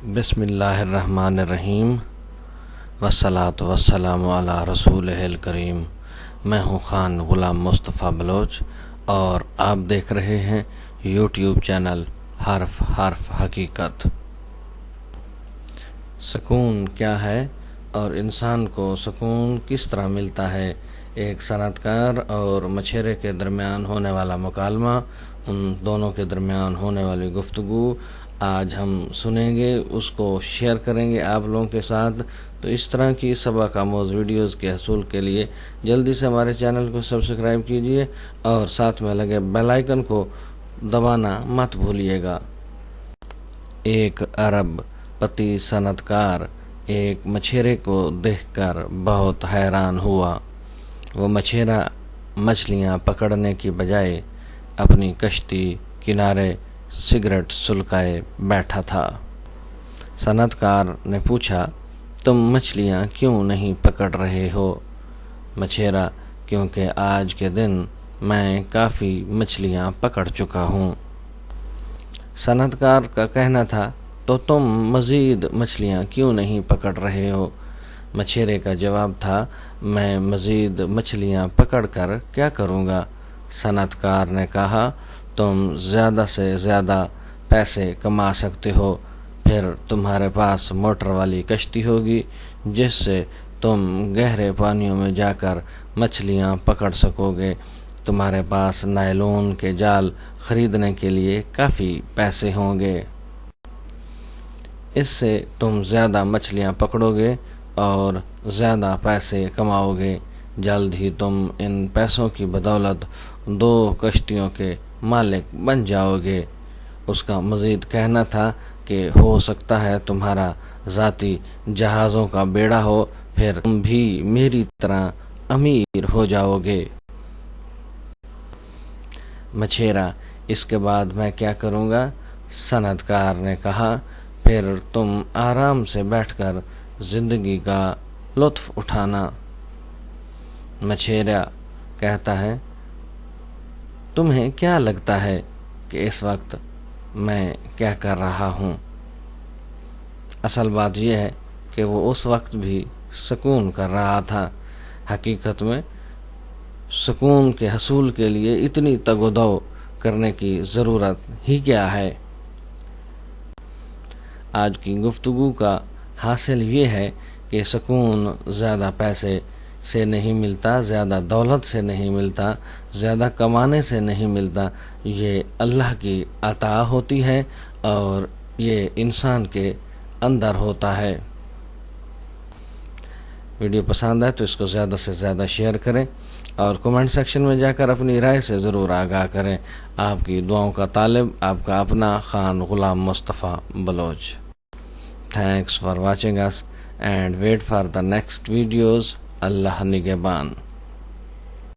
بسم اللہ الرحمن الرحیم والصلاۃ والسلام علی رسولہ الکریم۔ میں ہوں خان غلام مصطفیٰ بلوچ اور آپ دیکھ رہے ہیں یوٹیوب چینل حرف حرف حقیقت۔ سکون کیا ہے اور انسان کو سکون کس طرح ملتا ہے، ایک صنعت کار اور مچھیرے کے درمیان ہونے والا مکالمہ، ان دونوں کے درمیان ہونے والی گفتگو آج ہم سنیں گے، اس کو شیئر کریں گے آپ لوگوں کے ساتھ۔ تو اس طرح کی سبق آموز ویڈیوز کے حصول کے لیے جلدی سے ہمارے چینل کو سبسکرائب کیجئے اور ساتھ میں لگے بیل آئیکن کو دبانا مت بھولیے گا۔ ایک ارب پتی صنعت کار ایک مچھیرے کو دیکھ کر بہت حیران ہوا۔ وہ مچھیرا مچھلیاں پکڑنے کی بجائے اپنی کشتی کنارے سگریٹ سلکائے بیٹھا تھا۔ صنعت کار نے پوچھا، تم مچھلیاں کیوں نہیں پکڑ رہے ہو؟ مچھیرا، کیونکہ آج کے دن میں کافی مچھلیاں پکڑ چکا ہوں۔ صنعت کار کا کہنا تھا، تو تم مزید مچھلیاں کیوں نہیں پکڑ رہے ہو؟ مچھیرے کا جواب تھا، میں مزید مچھلیاں پکڑ کر کیا کروں گا؟ صنعت کار نے کہا، تم زیادہ سے زیادہ پیسے کما سکتے ہو، پھر تمہارے پاس موٹر والی کشتی ہوگی جس سے تم گہرے پانیوں میں جا کر مچھلیاں پکڑ سکو گے۔ تمہارے پاس نائلون کے جال خریدنے کے لیے کافی پیسے ہوں گے۔ اس سے تم زیادہ مچھلیاں پکڑو گے اور زیادہ پیسے کماؤ گے۔ جلد ہی تم ان پیسوں کی بدولت 2 کشتیوں کے مالک بن جاؤ گے۔ اس کا مزید کہنا تھا کہ ہو سکتا ہے تمہارا ذاتی جہازوں کا بیڑا ہو، پھر تم بھی میری طرح امیر ہو جاؤ گے۔ مچھیرا، اس کے بعد میں کیا کروں گا؟ صنعت کار نے کہا، پھر تم آرام سے بیٹھ کر زندگی کا لطف اٹھانا۔ مچھیرا کہتا ہے، تمہیں کیا لگتا ہے کہ اس وقت میں کیا کر رہا ہوں؟ اصل بات یہ ہے کہ وہ اس وقت بھی سکون کر رہا تھا۔ حقیقت میں سکون کے حصول کے لیے اتنی تگ و دو کرنے کی ضرورت ہی کیا ہے؟ آج کی گفتگو کا حاصل یہ ہے کہ سکون زیادہ پیسے سے نہیں ملتا، زیادہ دولت سے نہیں ملتا، زیادہ کمانے سے نہیں ملتا، یہ اللہ کی عطا ہوتی ہے اور یہ انسان کے اندر ہوتا ہے۔ ویڈیو پسند ہے تو اس کو زیادہ سے زیادہ شیئر کریں اور کمنٹ سیکشن میں جا کر اپنی رائے سے ضرور آگاہ کریں۔ آپ کی دعاؤں کا طالب آپ کا اپنا Khan Ghulam Mustafa Baloch. Thanks for watching us and wait for the next videos. Allah Nigeban.